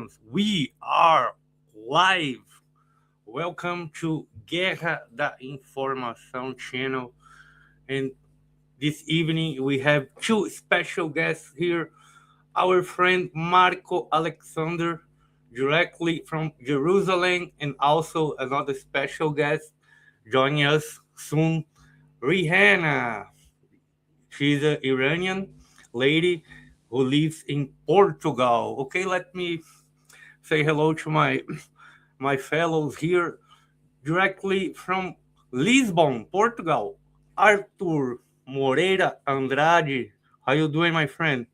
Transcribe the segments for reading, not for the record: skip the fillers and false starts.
Iranians, we are live. Welcome to Guerra da Informação channel. And this evening we have two special guests here. Our friend Marco Alexander, directly from Jerusalem, and also another special guest joining us soon, Rihanna. She's an Iranian lady who lives in Portugal. Okay, let me say hello to my fellows here directly from Lisbon, Portugal. Arthur Moreira Andrade. How you doing, my friend?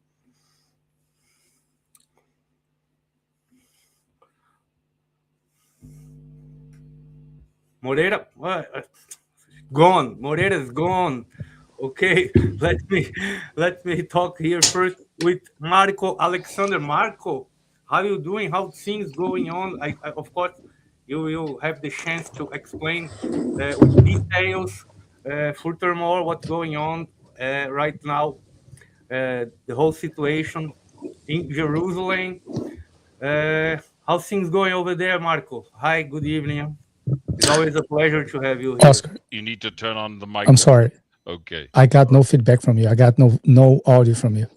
Moreira, gone. Moreira's gone. Okay, let me talk here first with Marco Alexander. Marco, how you doing? How things going on? Of course, you will have the chance to explain with details, furthermore, what's going on right now, the whole situation in Jerusalem. How things going over there, Marco? Hi, good evening. It's always a pleasure to have you here. Oscar, You need to turn on the I'm microphone. sorry. Okay. I got no feedback from you. I got no audio from you.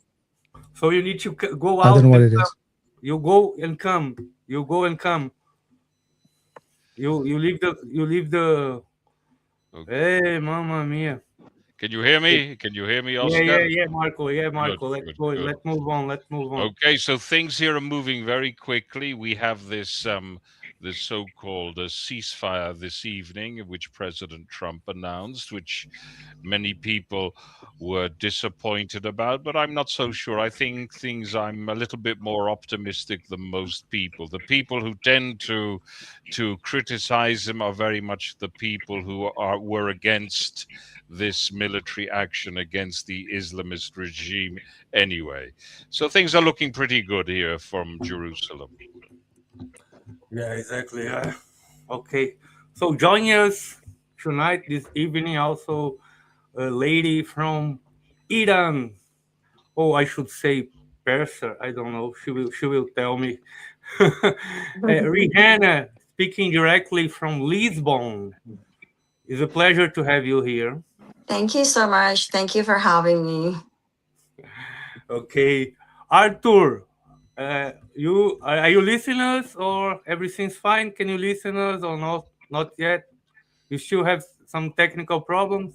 So you need to go I don't out know what and it come. is. You go and come. You go and come. You leave the. Okay. Hey, mamma mia. Can you hear me? Can you hear me, Yeah, yeah, Oscar? yeah, Marco. Yeah, Good, Marco. Let's good, go. good. Let's move on. Let's move on. Okay, so things here are moving very quickly. We have this so-called ceasefire this evening, which President Trump announced, which many people were disappointed about, but I'm not so sure. I think I'm a little bit more optimistic than most people. The people who tend to criticize him are very much the people who were against this military action against the Islamist regime anyway. So things are looking pretty good here from Jerusalem. Yeah, exactly. Okay. So join us tonight, this evening, also a lady from Iran. Oh, I should say Persia. I don't know. She will tell me. Rihanna, speaking directly from Lisbon. It's a pleasure to have you here. Thank you so much. Thank you for having me. Okay, Arthur, you are you listening us or everything's fine? Can you listen us or not? Not yet. You still have some technical problems.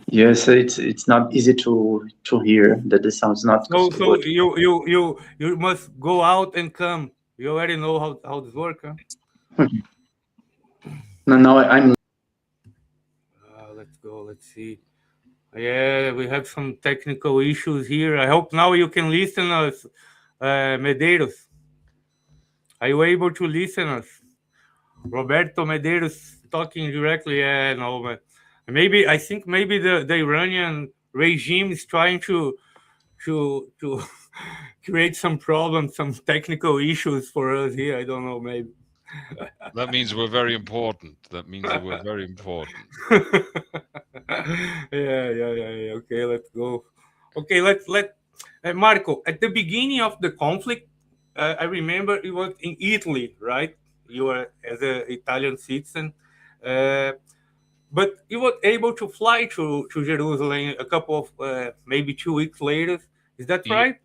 Yes, it's not easy to hear that the sound's not so So good. you must go out and come. You already know how this works, huh? No, no, I'm Let's go. Let's see. Yeah, we have some technical issues here. I hope now you can listen us, Medeiros. Are you able to listen us? Roberto Medeiros talking directly. Yeah, no, but maybe I think maybe the Iranian regime is trying to create some problems, some technical issues for us here. I don't know, maybe. That means we're very important. That means that we're very important. Yeah. Okay, let's go. Okay, let Marco. At the beginning of the conflict, I remember it was in Italy, right? You were as an Italian citizen, uh, but you were able to fly to Jerusalem a couple of maybe 2 weeks later. Is that Ye- right?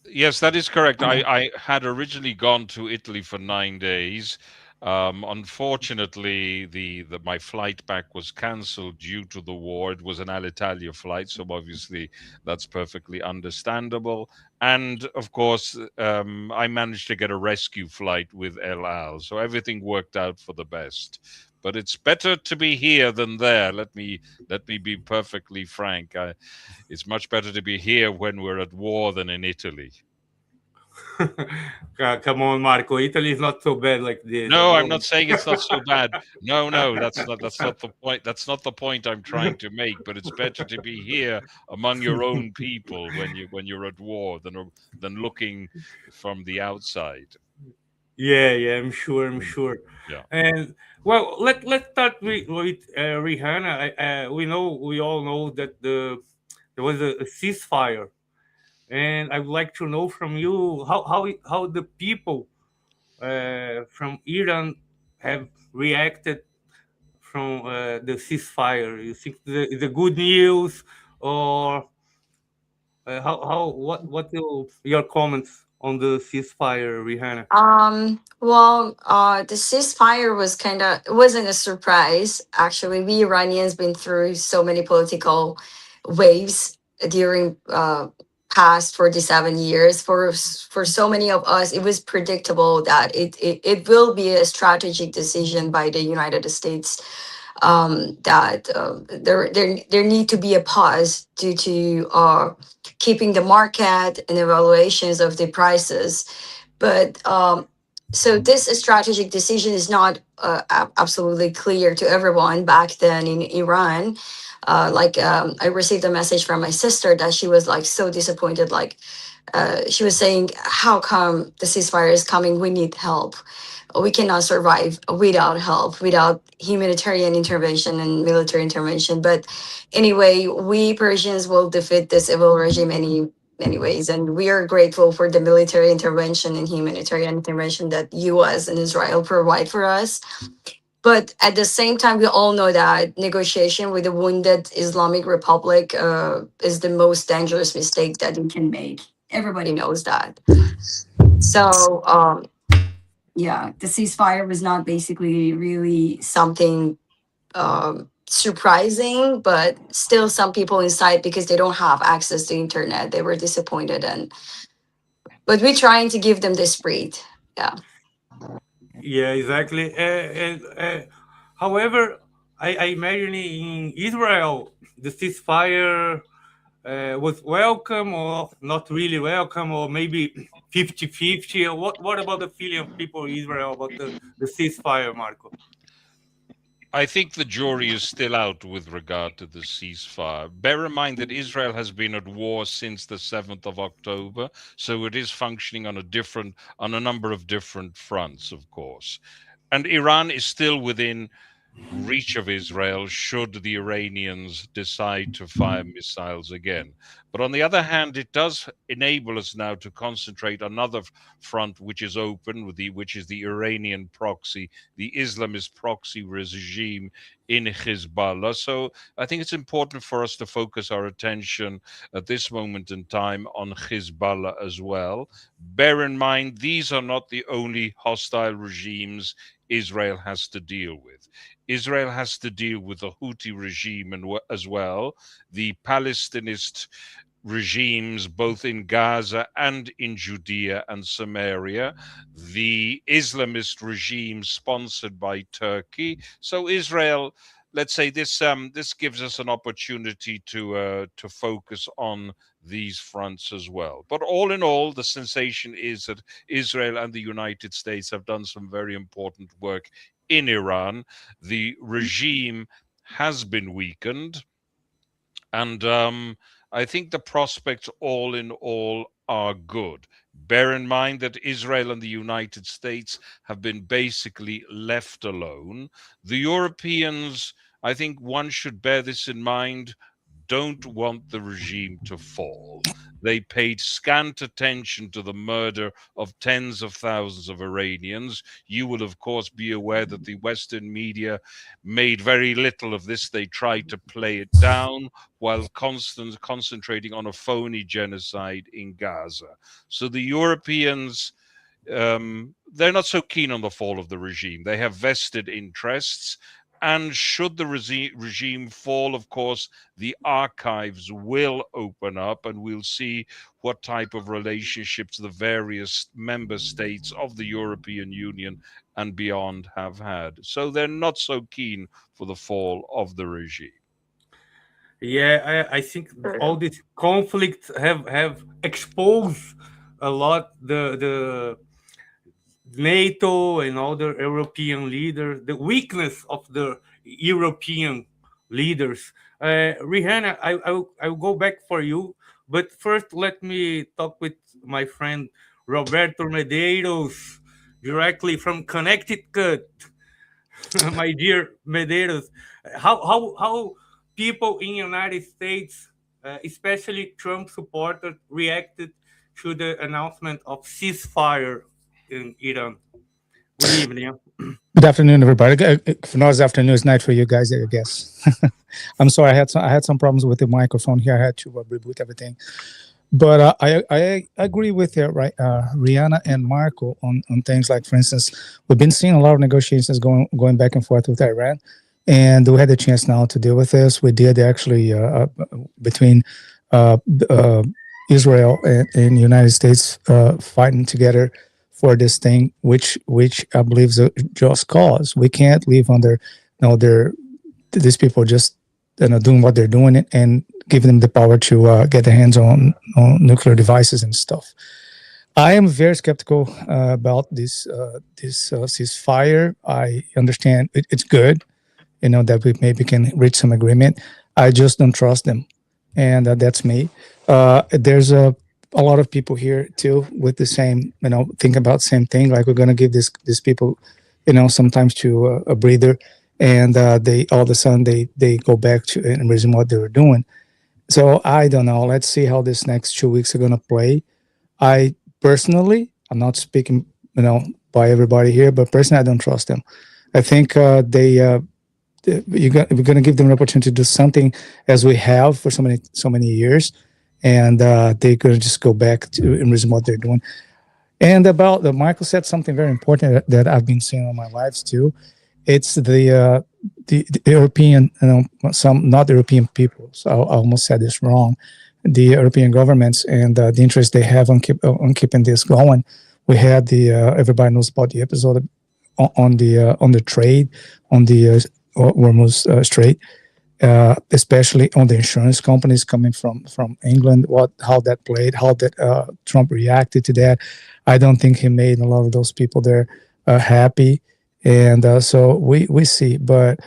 Yes, that is correct. I had originally gone to Italy for 9 days. Unfortunately, my flight back was cancelled due to the war. It was an Alitalia flight, so obviously that's perfectly understandable. And of course, I managed to get a rescue flight with El Al, so everything worked out for the best. But it's better to be here than there. Let me be perfectly frank. It's much better to be here when we're at war than in Italy. Come on, Marco. Italy is not so bad like this. No, I'm No. not saying it's not so bad. No, no, that's not the point. That's not the point I'm trying to make. But it's better to be here among your own people when you're at war than looking from the outside. Yeah, I'm sure. I'm sure. Yeah. And well, let's start with Rihanna. We all know that there was a ceasefire, and I would like to know from you how the people from Iran have reacted from the ceasefire. You think the good news, or how your comments on the ceasefire, Rihanna? The ceasefire was it wasn't a surprise. Actually, we Iranians been through so many political waves during past 47 years. For so many of us, it was predictable that it will be a strategic decision by the United States, that there need to be a pause due to keeping the market and evaluations of the prices. But so this strategic decision is not absolutely clear to everyone back then in Iran. I received a message from my sister that she was like so disappointed. She was saying, "How come the ceasefire is coming? We need help. We cannot survive without help, without humanitarian intervention and military intervention." But anyway, we Persians will defeat this evil regime many ways, and we are grateful for the military intervention and humanitarian intervention that U.S. and Israel provide for us. But at the same time, we all know that negotiation with the wounded Islamic Republic is the most dangerous mistake that you can make. Everybody knows that. So yeah, the ceasefire was not basically really something surprising, but still some people inside, because they don't have access to internet, they were disappointed. And but we're trying to give them the spirit. Yeah. Yeah, exactly. However, I imagine in Israel the ceasefire was welcome or not really welcome, or maybe 50-50. What about the feeling of people in Israel about the ceasefire, Marco? I think the jury is still out with regard to the ceasefire. Bear in mind that Israel has been at war since the 7th of October, so it is functioning on a number of different fronts, of course. And Iran is still within reach of Israel should the Iranians decide to fire missiles again. But on the other hand, it does enable us now to concentrate on another front which is open, which is the Iranian proxy, the Islamist proxy regime in Hezbollah. So I think it's important for us to focus our attention at this moment in time on Hezbollah as well. Bear in mind, these are not the only hostile regimes Israel has to deal with. Israel has to deal with the Houthi regime as well, the Palestinist regimes both in Gaza and in Judea and Samaria, the Islamist regime sponsored by Turkey. So Israel, let's say this gives us an opportunity to focus on these fronts as well. But all in all, the sensation is that Israel and the United States have done some very important work in Iran. The regime has been weakened, and I think the prospects, all in all, are good. Bear in mind that Israel and the United States have been basically left alone. The Europeans, I think one should bear this in mind, don't want the regime to fall. They paid scant attention to the murder of tens of thousands of Iranians. You will, of course, be aware that the Western media made very little of this. They tried to play it down while concentrating on a phony genocide in Gaza. So the Europeans, they're not so keen on the fall of the regime. They have vested interests. And should the regime fall, of course, the archives will open up and we'll see what type of relationships the various member states of the European Union and beyond have had. So they're not so keen for the fall of the regime. Yeah, I think all these conflicts have exposed a lot the NATO and other European leaders, the weakness of the European leaders. Rihanna, I will go back for you, but first let me talk with my friend Roberto Medeiros, directly from Connecticut. My dear Medeiros, how people in United States especially Trump supporters, reacted to the announcement of ceasefire in Iran. Good evening. Good afternoon, everybody. For now, it's afternoon. It's night for you guys, I guess. I'm sorry. I had some problems with the microphone here. I had to reboot everything. But I agree with right, Rihanna and Marco on things like, for instance, we've been seeing a lot of negotiations going back and forth with Iran, and we had the chance now to deal with this. We did actually between uh, uh, Israel and the United States fighting together for this thing, which I believe is a just cause. We can't leave under, their these people just doing what they're doing and giving them the power to get their hands on nuclear devices and stuff. I am very skeptical about this ceasefire. I understand it's good, that we maybe can reach some agreement. I just don't trust them, and that's me. There's a lot of people here too with the same, think about the same thing. Like, we're gonna give these people, sometimes to a breather, and they all of a sudden they go back to and resume what they were doing. So I don't know. Let's see how this next 2 weeks are gonna play. I personally, I'm not speaking, by everybody here, but personally, I don't trust them. I think we're going to give them an opportunity to do something as we have for so many years, and they're going to just go back to and resume what they're doing. And about the Michael said something very important that I've been seeing all my lives too. It's the European, some not European people. So I almost said this wrong. The European governments and the interest they have on keeping this going. We had everybody knows about the episode on the trade on the Hormuz Strait, especially on the insurance companies coming from England. How that played, how that Trump reacted to that. I don't think he made a lot of those people there happy, and so we see, but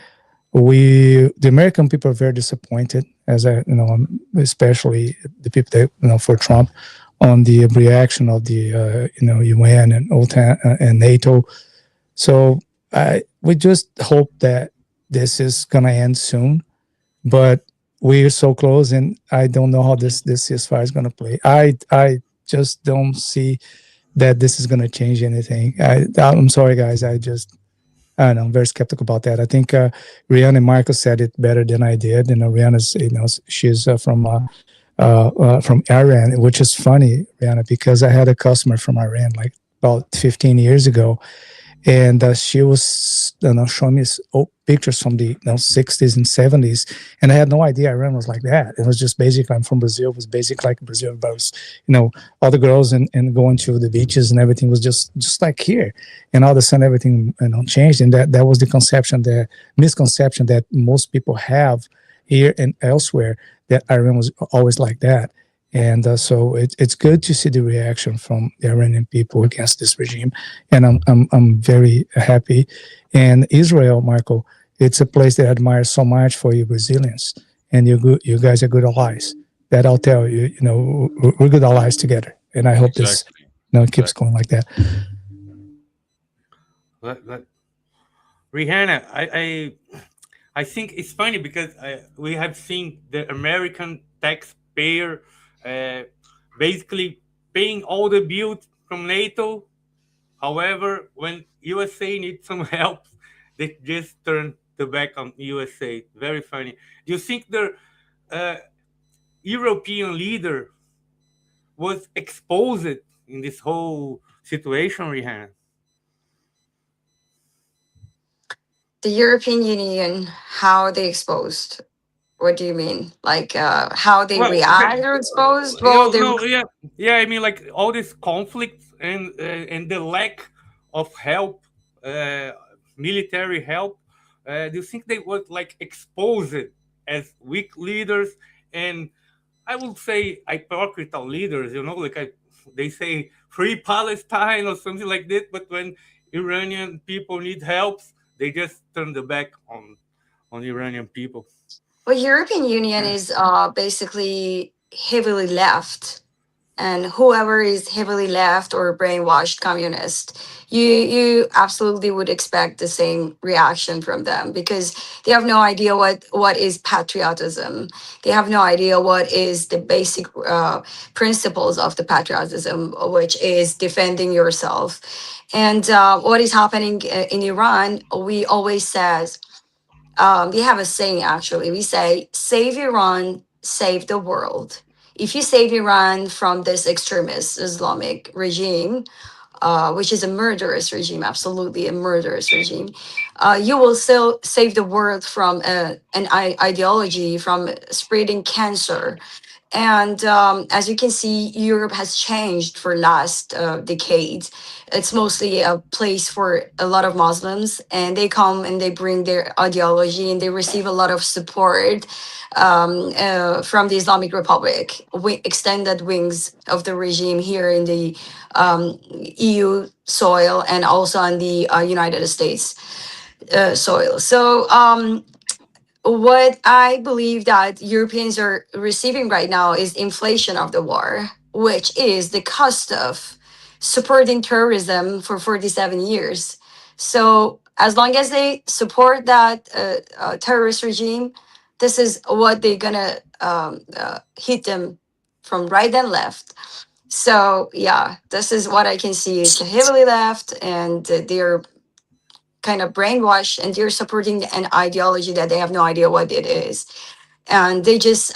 the American people are very disappointed, as especially the people that for Trump on the reaction of the UN and OTAN and NATO. So we just hope that this is gonna end soon, but we're so close, and I don't know how this ceasefire is gonna play. I just don't see that this is gonna change anything. I'm sorry, guys. I don't know. I'm very skeptical about that. I think Rihanna and Michael said it better than I did. Rihanna's, she's from Iran, which is funny, Rihanna, because I had a customer from Iran like about 15 years ago, and she was showing me pictures from the 60s and 70s, and I had no idea Iran was like that. It was just basically, I'm from Brazil. It was basically like Brazil, but it was all the girls and going to the beaches and everything was just like here, and all of a sudden everything changed, and that was the misconception that most people have here and elsewhere, that Iran was always like that. And so it's good to see the reaction from the Iranian people against this regime, and I'm very happy. And Israel, Michael, it's a place that I admire so much for you Brazilians, and you guys are good allies. That I'll tell you. We're good allies together, and I hope this Exactly. keeps going like that. Rihanna, I think it's funny because we have seen the American taxpayer uh, basically paying all the bills from NATO. However, when USA needs some help, they just turn the back on USA. Very funny. Do you think the uh, European leader was exposed in this whole situation, Rihanna? The European Union, how they exposed? What do you mean? Like how they Well, react or exposed? Well, they no, yeah, yeah. I mean, like all this conflict and the lack of help, uh, military help. Do you think they were like exposed as weak leaders and I would say hypocritical leaders? Like they say free Palestine or something like that, but when Iranian people need help, they just turn the back on Iranian people. well, European Union is basically heavily left. and whoever is heavily left or brainwashed communist, you absolutely would expect the same reaction from them, because they have no idea what is patriotism. They have no idea what is the basic principles of the patriotism, which is defending yourself. And what is happening in Iran, we always says, we have a saying actually. We say, save Iran, save the world. If you save Iran from this extremist Islamic regime, which is a murderous regime, absolutely a murderous regime, you will still save the world from an ideology, from spreading cancer. And as you can see, Europe has changed for last decades. It's mostly a place for a lot of Muslims, and they come and they bring their ideology, and they receive a lot of support from the Islamic Republic, extended wings of the regime here in the EU soil, and also on the United States soil. So what I believe that Europeans are receiving right now is inflation of the war, which is the cost of supporting terrorism for 47 years. So as long as they support that terrorist regime, this is what they're gonna hit them from right and left. So yeah, this is what I can see is heavily left, and they're kind of brainwashed, and they're supporting an ideology that they have no idea what it is, and they just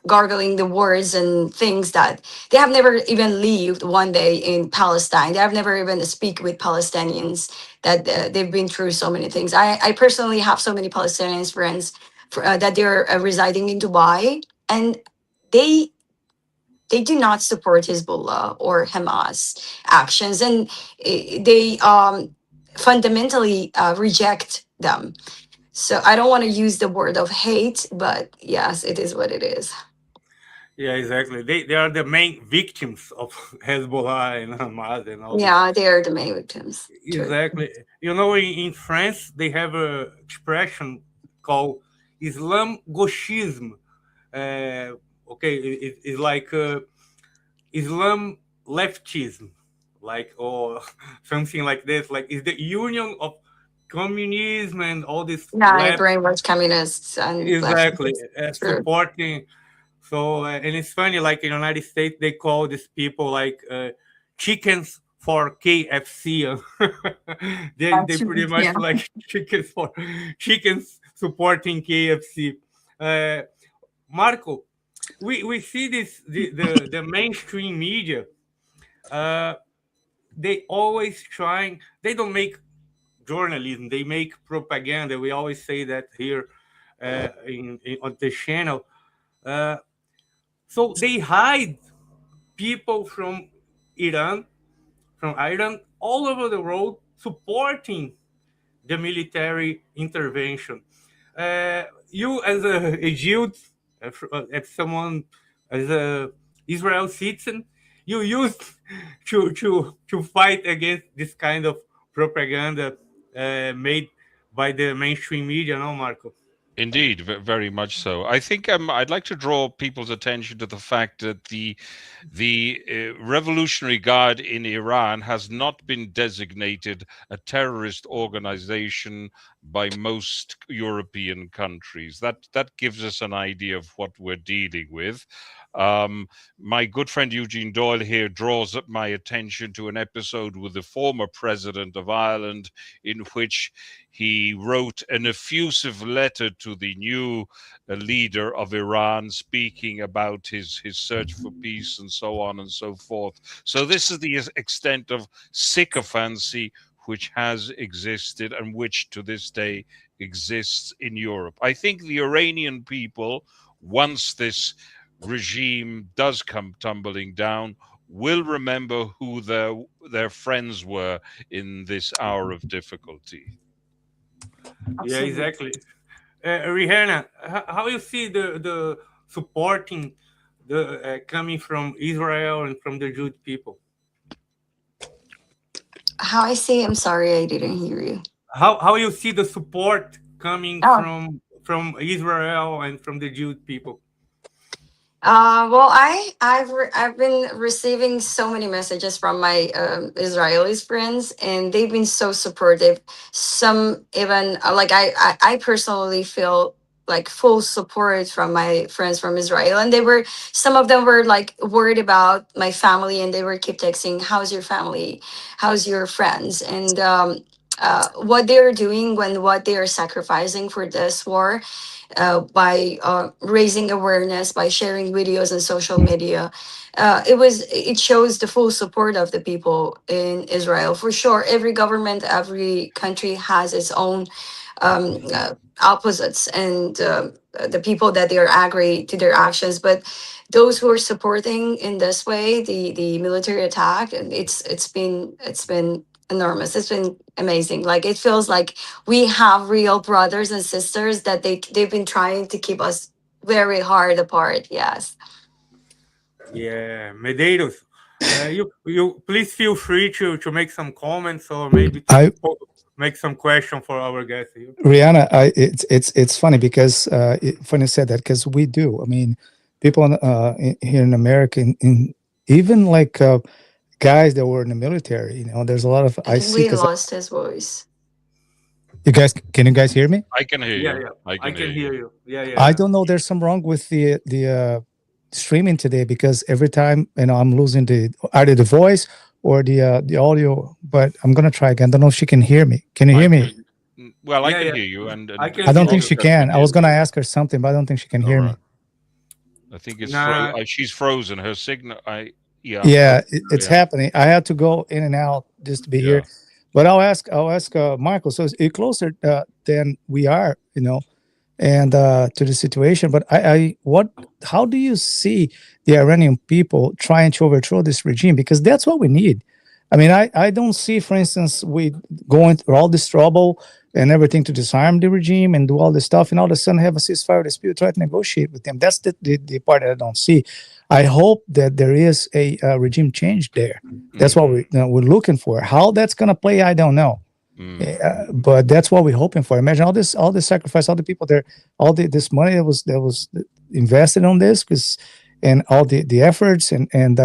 gargling the words and things that they have never even lived one day in Palestine. They have never even speak with Palestinians, that they've been through so many things. I personally have so many Palestinian friends that they're residing in Dubai, and they they do not support Hezbollah or Hamas actions, and they fundamentally reject them. So I don't want to use the word of hate, but yes, it is what it is. Yeah, exactly. They are the main victims of Hezbollah and Hamas and all this. Yeah, they are the main victims. True. Exactly. You know, in France, they have a expression called Islam gauchisme. Okay, it's like Islam leftism, like, or something like this. Like, it's the union of communism and all this Yeah, left. brainwashed communists and Exactly, leftists. True. supporting. So, and it's funny, like in the United States, they call these people like chickens for KFC. They That's true. pretty much Yeah. like chickens supporting KFC. Uh, Marco, we see this the mainstream media. Uh, they always trying. They don't make journalism. They make propaganda. We always say that here on the channel. Uh, so they hide people Iran, from Iran, all over the world supporting the military intervention. You, as a Jew, as someone, as a Israel citizen, you used to fight against this kind of propaganda made by the mainstream media, no, Marco? Indeed, very much so. I think I'd like to draw people's attention to the fact that the Revolutionary Guard in Iran has not been designated a terrorist organization by most European countries. That gives us an idea of what we're dealing with. My good friend Eugene Doyle here draws my attention to an episode with the former president of Ireland, in which he wrote an effusive letter to the new leader of Iran, speaking about his search for peace and so on and so forth. So this is the extent of sycophancy which has existed and which to this day exists in Europe. I think the Iranian people, once this regime does come tumbling down, will remember who their friends were in this hour of difficulty. Yeah, Absolutely. exactly. Rihanna, how you see the supporting the coming from Israel and from the Jewish people? How I say, I'm sorry, I didn't hear you. How you see the support coming Oh, from Israel and from the Jewish people? Well, I've been receiving so many messages from my Israeli friends, and they've been so supportive. Some even like I personally feel like full support from my friends from Israel, and they were some of them were like worried about my family, and they were keep texting, "How's your family? How's your friends?" And what they are doing when what they are sacrificing for this war by raising awareness, by sharing videos on social media. It shows the full support of the people in Israel. For sure, every government, every country has its own opposites and the people that they are angry to their actions. But those who are supporting in this way the military attack, and it's been enormous. It's been amazing. Like it feels like we have real brothers and sisters that they've been trying to keep us very hard apart. Yes. Yeah, Medeiros, you please feel free to make some comments or maybe to I make some question for our guest here. Rihanna, it's funny because funny you said that because we do. I mean, people here in America, even like guys that were in the military. There's a lot of I I think see we because lost his voice. you guys can you guys hear me? I can hear Yeah, you. yeah, I I can hear can you. hear you. Yeah, yeah, I yeah. don't know. There's some wrong with the streaming today because every time I'm losing either the voice or the audio. But I'm gonna try again. I don't know if she can hear me. Can you I hear me? can. Well, I Yeah, can yeah. hear you, I and can I don't hear think you. she Oscar can. can I hear was gonna me. ask her something, but I don't think she can All hear right. me. I think it's Nah, she's frozen. Her signal. Yeah, I'm Yeah, frozen. it's Yeah, happening. I had to go in and out just to be here. yeah. But I'll ask Michael. So it's closer than we are, and to the situation. But how do you see the Iranian people trying to overthrow this regime? Because that's what we need. I mean, I don't see, for instance, we going through all this trouble and everything to disarm the regime and do all this stuff, and all of a sudden have a ceasefire dispute, try to negotiate with them. That's the part that I don't see. I hope that there is a regime change there. That's what Mm, we're looking for. How that's going to play, I don't know. mm. But that's what we're hoping for. Imagine all this sacrifice, all the people there, this money that was invested on this, because and all the efforts and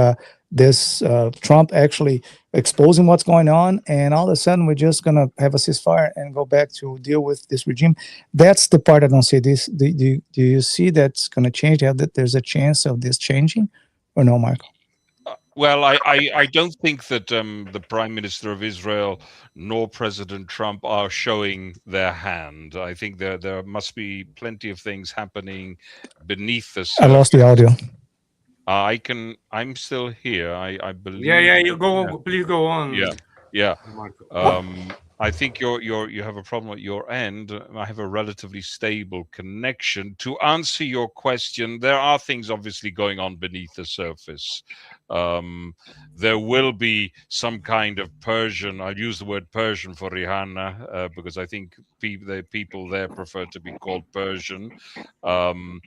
this Trump actually exposing what's going on, and all of a sudden we're just gonna have a ceasefire and go back to deal with this regime. That's the part I don't see. This do you see that's gonna change? That there's a chance of this changing, or no, Michael? Well, I don't think that the Prime Minister of Israel nor President Trump are showing their hand. I think there must be plenty of things happening beneath the I lost the surface. audio. I'm still here. I yeah, believe. yeah. You Yeah, go. Please go yeah, on, yeah. Marco. I think you have a problem at your end. I have a relatively stable connection. To answer your question, there are things obviously going on beneath the surface. Um, there will be some kind of Persian. I'll use the word Persian for Rihanna because I think the people there prefer to be called Persian. Um,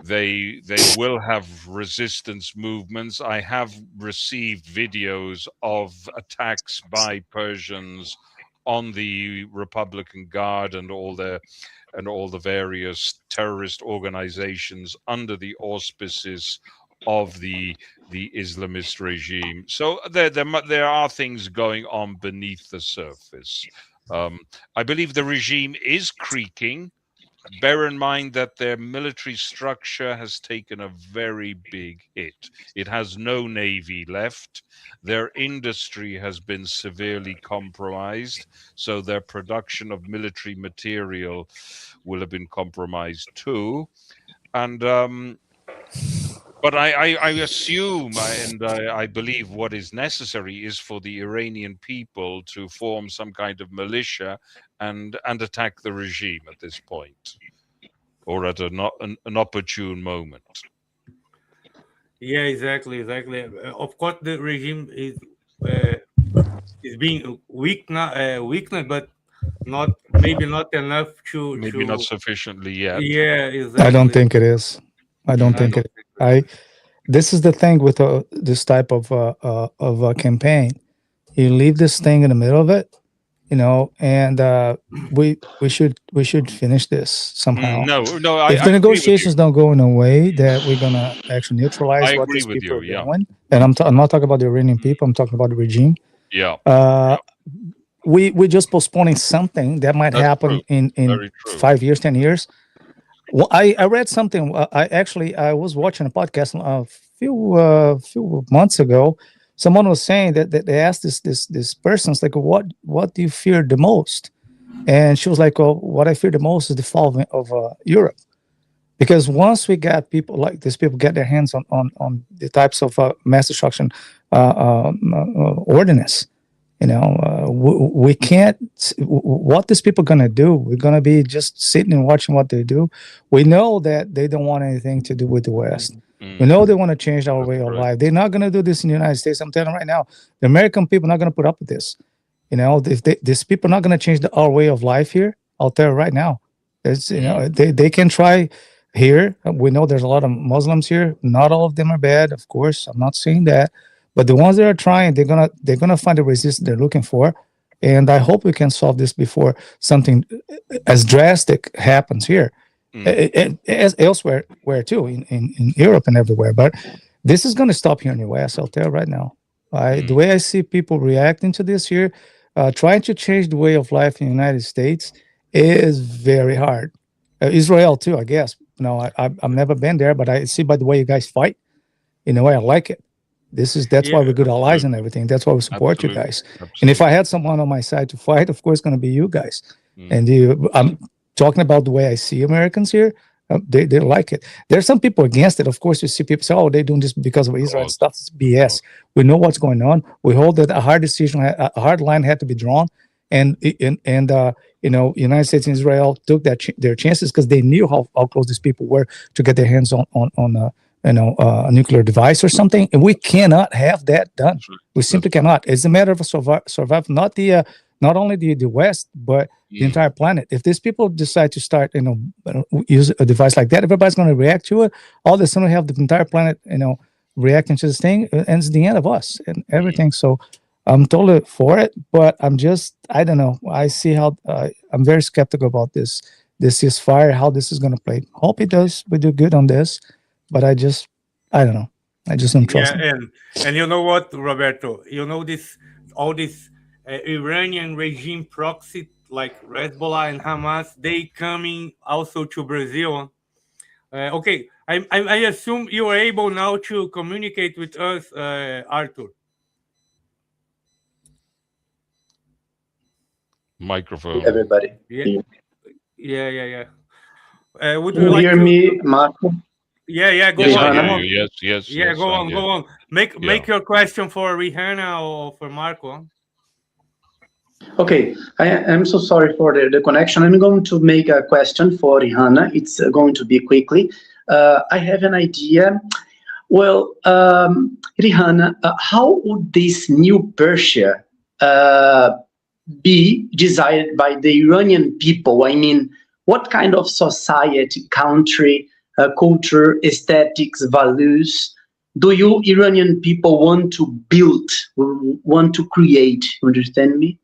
they will have resistance movements. I have received videos of attacks by Persians on the Republican Guard and all the various terrorist organizations under the auspices of the Islamist regime. So there are things going on beneath the surface. I believe the regime is creaking. Bear in mind that their military structure has taken a very big hit. It has no navy left. Their industry has been severely compromised. So their production of military material will have been compromised too. And but I assume I believe what is necessary is for the Iranian people to form some kind of militia and attack the regime at this point, or at an opportune moment. Yeah, exactly, exactly. Of course, the regime uh, is being weakened, but not maybe not enough Maybe not to. sufficiently yet. Yeah, I don't exactly. think it is. I don't I Hmm. think don't it. think so. I This is the thing with this type of campaign. You leave this thing in the middle of it, and we should finish this somehow. No, no, If I the agree with you. negotiations don't go in a way that we're gonna actually I neutralize what agree these with people you. are Yeah, doing, and I'm not talking about the Iranian people, I'm talking about the regime. yeah, Uh, we're just postponing something that might that's true. happen in Very true. 5 years, 10 years. Well, I read something. I was watching a podcast a few months ago. Someone was saying that they asked this person, it's like, what do you fear the most? And she was like, "Oh, what I fear the most is the fall of Europe, because once we get people like these people get their hands on the types of mass destruction ordinance, we can't. What these people gonna do? We're gonna be just sitting and watching what they do. We know that they don't want anything to do with the West. We Mm, know they want to change our that's way of correct. life. They're not gonna do this in the United States. I'm telling you right now, the American people are not gonna put up with this. If these people are not gonna change our way of life here, I'll tell you right now. It's, Mm, they can try here. We know there's a lot of Muslims here. Not all of them are bad, of course. I'm not saying that, but the ones that are trying, they're gonna find the resistance they're looking for, and I hope we can solve this before something as drastic happens here, mm, as elsewhere, where too, in Europe and everywhere. But this is going to stop here in the US. I'll tell you right now. The mm, way I see people reacting to this here, trying to change the way of life in the United States is very hard. Israel too, I guess. I've never been there, but I see by the way you guys fight. In a way, I like it. That's Yeah, why we're good allies and absolutely, everything. That's why we support you absolutely, guys. And if I absolutely. had someone on my side to fight, of course, it's going to be you guys. Mm, And I'm talking about the way I see Americans here. They like it. There's some people against it. Of course, you see people say, "Oh, they're doing this because of of Israel and course, stuff." It's of BS. course. We know what's going on. We hold that a hard decision, a hard line had to be drawn, and United States and Israel took their chances because they knew how close these people were to get their hands on a nuclear device or something, and we cannot have that done. That's right. We That's simply right. cannot. It's a matter of survival, not only the West, but the Mm, entire planet. If these people decide to start, use a device like that, everybody's going to react to it. All of a sudden, we have the entire planet, reacting to this thing, and it's the end of us and mm. everything. So, I'm totally for it, but I don't know. I see how I'm very skeptical about this ceasefire, how this is going to play. Hope it does. We do good on this, but I don't know. I just don't trust yeah, them. and you know what, Roberto? You know this all this Iranian regime proxy like Hezbollah and Hamas. They coming also to Brazil. Okay, I assume you are able now to communicate with us, Arthur. Microphone. Everybody. Yeah, You yeah. Would you you like hear to? me, Marco? Yeah. Go Yes, I on, hear go Rihanna? you. on. Yes, yes, Yeah, yes, go I on, hear. go on. Make Yeah. your question for Rihanna or for Marco. Okay, I'm so sorry for the connection. I'm going to make a question for Rihanna. It's going to be quickly. I have an idea. Well, Rihanna, how would this new Persia uh, be desired by the Iranian people? I mean, what kind of society, country, culture, aesthetics, values do you Iranian people want to build, want to create? You understand me?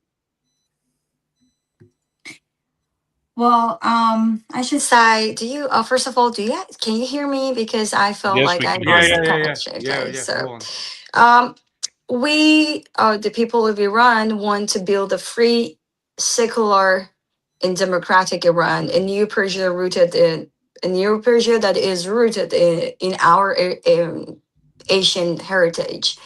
Well, I should say, do you, first of all, can you hear me? Because I felt Yes, like we I can hear lost you. the connection. Okay, Yeah. so Go on. um, the people of Iran, want to build a free, secular, and democratic Iran, a new Persia that is rooted in our ancient heritage.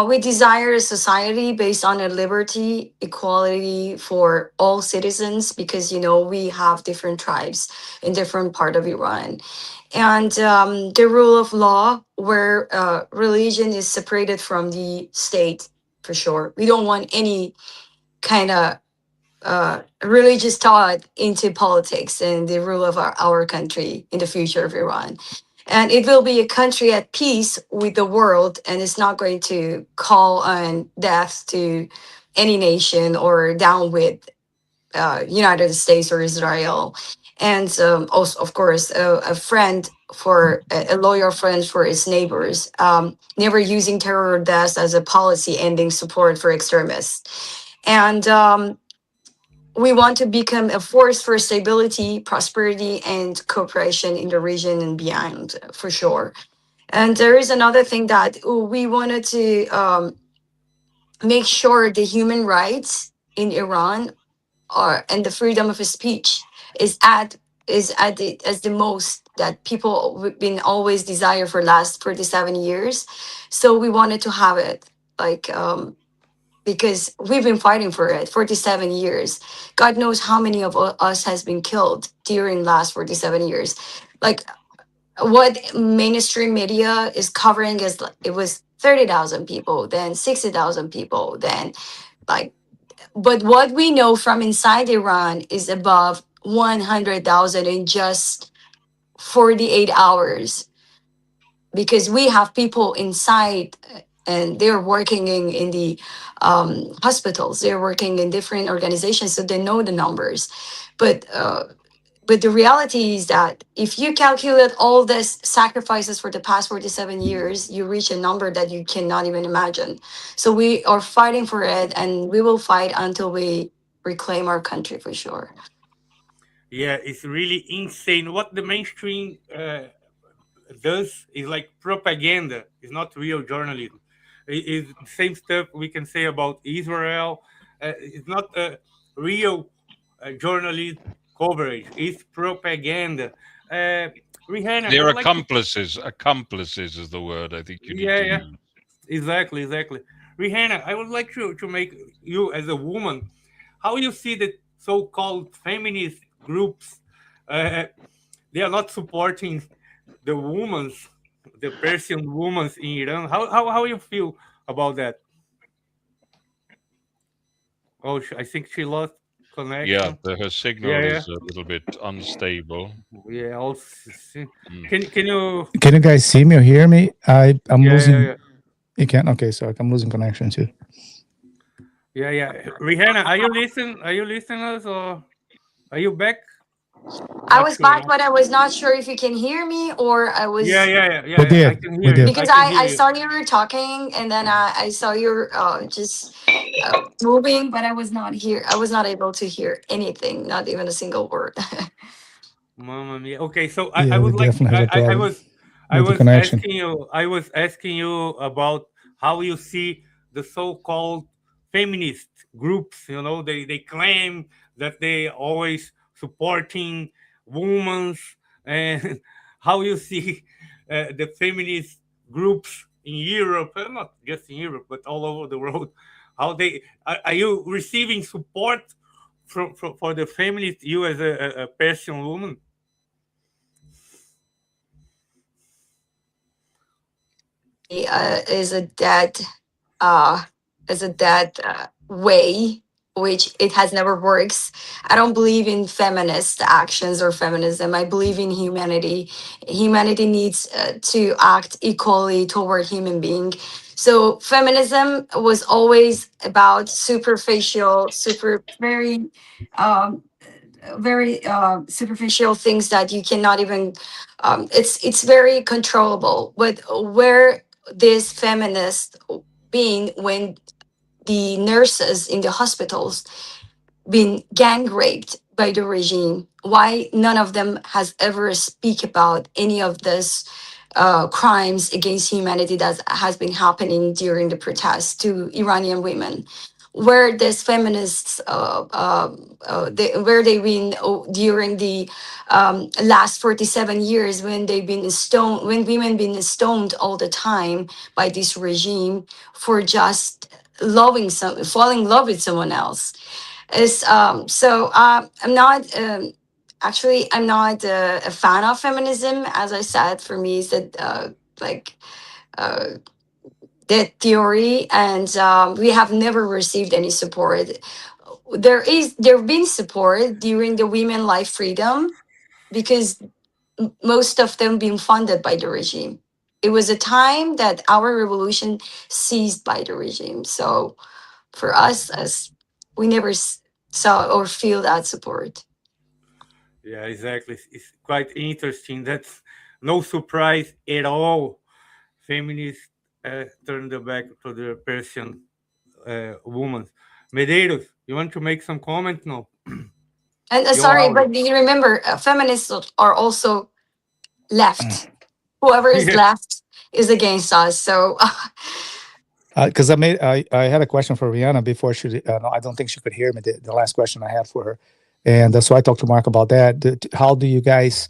We desire a society based on a liberty, equality for all citizens, because we have different tribes in different part of Iran, and the rule of law, where religion is separated from the state. For sure, we don't want any kind of religious thought into politics and the rule of our country in the future of Iran. And it will be a country at peace with the world, and it's not going to call on death to any nation or down with United States or Israel. And also, of course, a loyal friend for its neighbors, never using terror or death as a policy ending support for extremists. And we want to become a force for stability, prosperity, and cooperation in the region and beyond, for sure. And there is another thing that we wanted to make sure the human rights in Iran are and the freedom of speech is at the as the most that people been always desire for last 47 years. So we wanted to have it like because we've been fighting for it 47 years. God knows how many of us has been killed during last 47 years. Like what mainstream media is covering is like, it was 30,000 people, then 60,000 people, then like, but what we know from inside Iran is above 100,000 in just 48 hours, because we have people inside and they're working in the hospitals, they're working in different organizations, so they know the numbers. But but the reality is that if you calculate all this sacrifices for the past 47 years, you reach a number that you cannot even imagine. So we are fighting for it, and we will fight until we reclaim our country for sure. Yeah, it's really insane. What the mainstream does is like propaganda. It's not real journalism. It's the same stuff we can say about Israel. It's not real journalist coverage. It's propaganda. Uh, Rihanna, I They're would like to. accomplices. Accomplices is the word I think you need Yeah, to yeah, use. exactly, exactly. Rihanna, I would like to make you as a woman, how you see the so-called feminist groups. Uh, they are not supporting the women's, the Persian women's in Iran. How you feel about that? Oh, I think she lost Yeah, connection. her Yeah, signal yeah, is a little bit unstable. yeah. Also, Mm. can you? Can you guys see me or hear me? I'm Yeah, yeah, losing. yeah, You can. Okay, so I'm losing connection too. yeah, yeah. Rihanna, are you listening? Are you listening us or are you back? I Not was sure. back, No? but I was not sure if you can hear me or I Yeah, was, yeah, yeah, We yeah, yeah. I did. can We hear you. did. I because can hear I you. saw you were talking, and then I saw you just moving, but I was not here. I was not able to hear anything, not even a single word. Mamma mia. Okay, so I Yeah, we would like definitely have a problem I with the was connection. asking you about how you see the so-called feminist groups. You know, they claim that they always supporting women's and how you see the feminist groups in Europe, not just in Europe, but all over the world. How they are you receiving support from for the feminist? You as a Persian woman. Is a dead uh way, which it has never works. I don't believe in feminist actions or feminism. I believe in humanity. Humanity needs to act equally toward human being. So feminism was always about superficial, super um, very superficial things that you cannot even it's very controllable. But where this feminist being when the nurses in the hospitals been gang raped by the regime, why none of them has ever speak about any of this crimes against humanity that has been happening during the protests to Iranian women? Where this feminists, where they've been during the last 47 years, when they've been stoned, when women been stoned all the time by this regime for just falling in love with someone else. Is so I'm not actually I'm not a fan of feminism. As I said, for me is that like uh, that theory, and we have never received any support. There have been support during the women life freedom, because most of them being funded by the regime. It was a time that our revolution seized by the regime. So for us, as we never saw or feel that support. Yeah, exactly. It's quite interesting. That's no surprise at all. Feminists turned their back to the Persian woman. Medeiros, You want to make some comment? No, And you're sorry, out. but do you remember feminists are also left? Whoever is Yeah. left is against us. So Because I had a question for Rihanna before she. No, I don't think she could hear me. The last question I had for her, and so I talked to Mark about that. How do you guys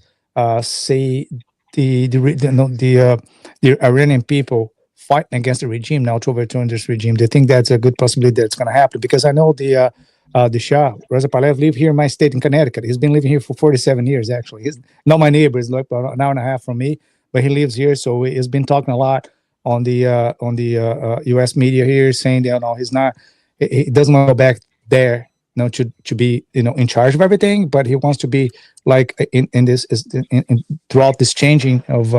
see the Iranian people fighting against the regime now to overturn this regime? Do you think that's a good possibility that's going to happen? Because I know the Shah Reza Pahlavi live here in my state in Connecticut. He's been living here for 47 years. Actually, he's not my neighbor. He's like about an hour and a half from me, but he lives here, so he's been talking a lot on the U.S. media here, saying that he's not, he doesn't want to go back there, to be in charge of everything, but he wants to be like in this throughout this changing of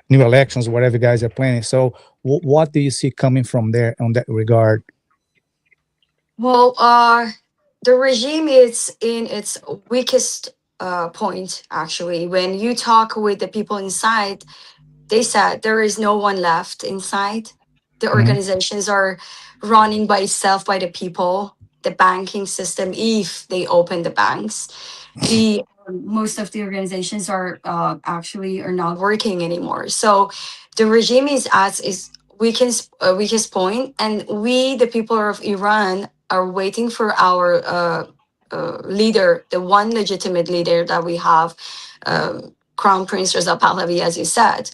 new elections, whatever you guys are planning. So, what do you see coming from there on that regard? well, the regime is in its weakest point. Actually, when you talk with the people inside, they said there is no one left inside. The Mhm. organizations are running by itself by the people. The banking system, if they open the banks, the most of the organizations are actually are not working anymore. So the regime is at its weakest point, and we, the people of Iran, are waiting for our leader, the one legitimate leader that we have, Crown Prince Reza Pahlavi, as you said,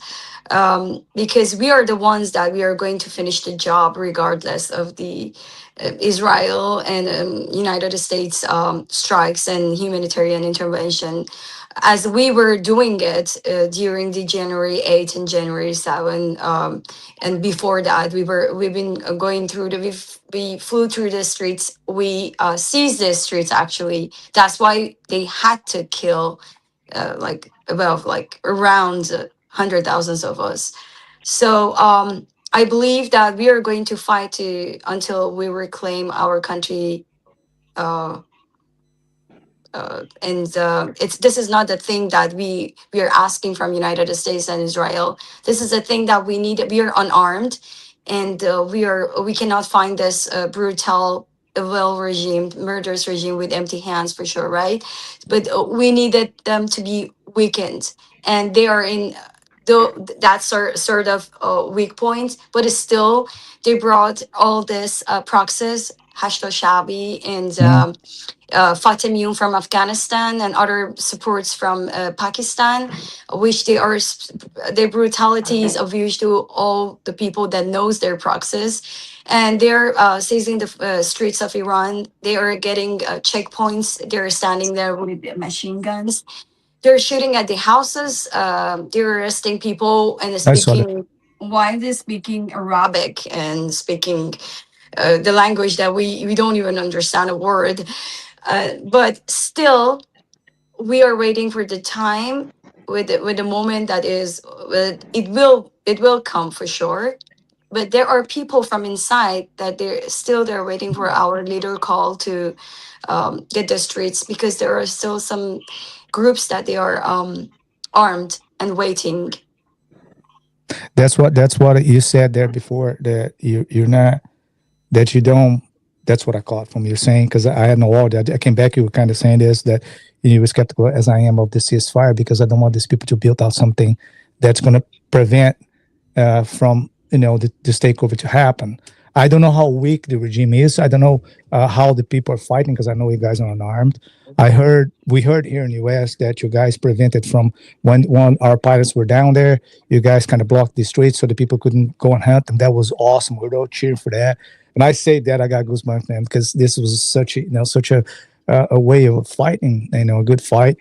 because we are the ones that we are going to finish the job regardless of the Israel and United States strikes and humanitarian intervention, as we were doing it during the January 8th and January 7th, and before that we've been going through we flew through the streets, we seized the streets. Actually, that's why they had to kill like above like around 100,000 of us. So I believe that we are going to fight until we reclaim our country. Uh, and it's this is not the thing that we are asking from United States and Israel. This is a thing that we need. We are unarmed, and we cannot find this brutal, evil regime, murderous regime with empty hands for sure, right? But we needed them to be weakened, and they are in. Though that sort of weak point, but it's still they brought all this proxies, Hashdo Shabi and Mhm. Fatim Yoon from Afghanistan and other supports from Pakistan, which their brutalities of used to all the people that knows their proxies, and they're seizing the streets of Iran. They are getting checkpoints. They're standing there with machine guns. They're shooting at the houses. They're arresting people and I saw that. speaking. Why they speaking Arabic and speaking the language that we don't even understand a word, but still, we are waiting for the time with the moment that is. It will come for sure. But there are people from inside that they're waiting for our leader call to get the streets, because there are still some groups that they are armed and waiting. That's what you said there before, that you're not, that you don't, that's what I caught from you saying, because I had no order. I came back, you were kind of saying this, that you were skeptical as I am of the ceasefire, because I don't want these people to build out something that's going to prevent from this takeover to happen. I don't know how weak the regime is. I don't know how the people are fighting, because I know you guys are unarmed. We heard here in the U.S. that you guys prevented from, when our pilots were down there, you guys kind of blocked the streets so the people couldn't go and hunt them. That was awesome. We were all cheering for that. And I say that I got goosebumps, man, because this was such a way of fighting, a good fight.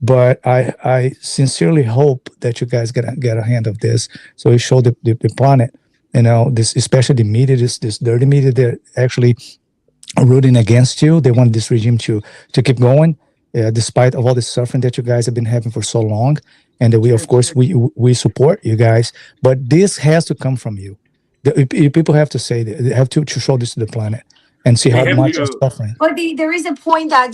But I sincerely hope that you guys get a hand of this, so you show the planet, this, especially the media, this dirty media, they're actually rooting against you. They want this regime to keep going, despite of all the suffering that you guys have been having for so long. And we, of course, we support you guys, but this has to come from you. People have to say that, they have to show this to the planet and see They how have much are to. suffering. But there is a point that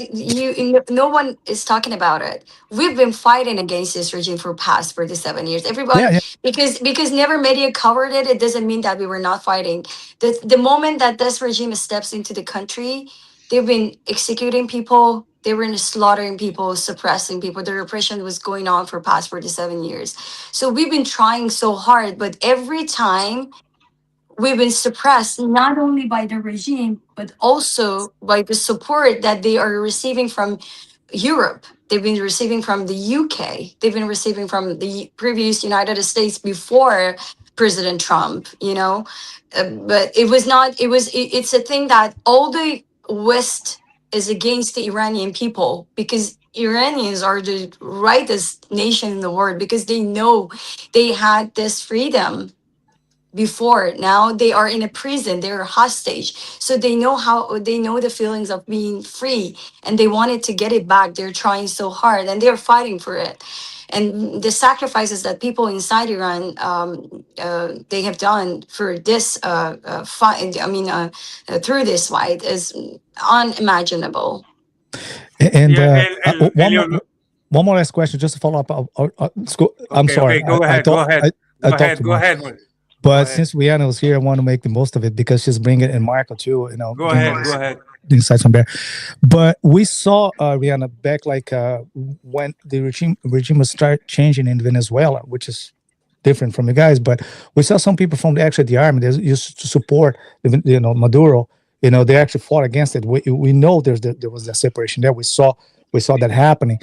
no one is talking about it. We've been fighting against this regime for past 47 years. Yeah, Everybody, yeah. because never media covered it. It doesn't mean that we were not fighting. The moment that this regime steps into the country, They've been executing people. They were slaughtering people, suppressing people. The repression was going on for past 47 years. So we've been trying so hard, but every time we've been suppressed, not only by the regime, but also by the support that they are receiving from Europe. They've been receiving from the UK. They've been receiving from the previous United States before President Trump, you know. But it was not, it's a thing that all the West is against the Iranian people, because Iranians are the rightest nation in the world, because they know they had this freedom before. Now they are in a prison, they're hostage, so they know how, they know the feelings of being free, and they wanted to get it back. They're trying so hard and they're fighting for it. And the sacrifices that people inside Iran, they have done for this fight, through this fight, is unimaginable. And Yeah, one more, one more last question, just to follow up. I'm okay, sorry, okay, go I ahead, go thought ahead, I go talked ahead, too go much. ahead, man. Go But ahead, since Rihanna was here, I want to make the most of it because she's bringing in Michael too. go Bring ahead, go ahead. the insights from there. But we saw Rihanna back like when the regime was start changing in Venezuela, which is different from you guys. But we saw some people from the army that used to support Maduro. They actually fought against it. We know there was that separation there. We saw that happening.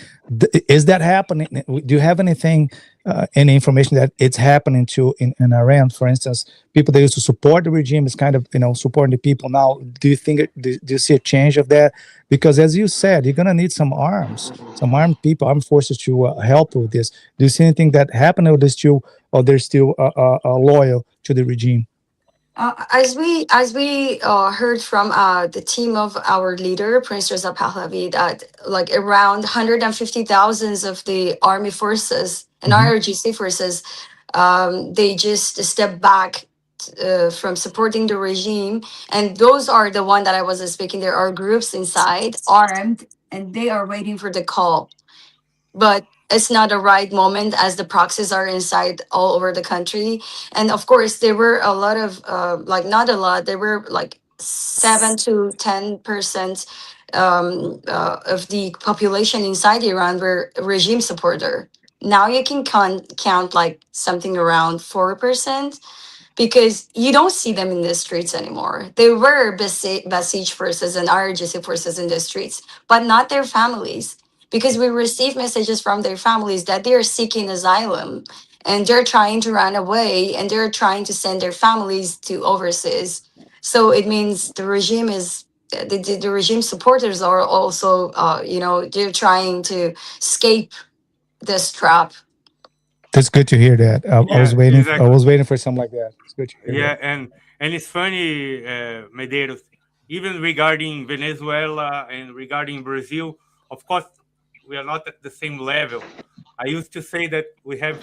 Is that happening? Do you have anything, any information that it's happening to in Iran, for instance? People that used to support the regime is kind of supporting the people now. Do you think do you see a change of that? Because as you said, you're gonna need some arms, some armed people, armed forces to help with this. Do you see anything that happened, or they're still loyal to the regime? As we heard from the team of our leader, Prince Reza Pahlavi, that like around 150,000 of the army forces and Mhm. IRGC forces, they just step back from supporting the regime, and those are the one that I was speaking. There are groups inside armed, and they are waiting for the call, but it's not the right moment as the proxies are inside all over the country. And of course there were a lot of like, not a lot, there were like 7 to 10% of the population inside Iran were regime supporter. Now you can count like something around 4, because you don't see them in the streets anymore. They were Basij forces and RGC forces in the streets, but not their families, because we receive messages from their families that they're seeking asylum and they're trying to run away and they're trying to send their families to overseas. So it means the regime is. The regime supporters are also, they're trying to escape this trap. That's good to hear that. I Yeah, was waiting. I exactly. was waiting for something like that. It's good to hear Yeah, that. and it's funny, Medeiros, even regarding Venezuela and regarding Brazil, of course, we are not at the same level. I used to say that we have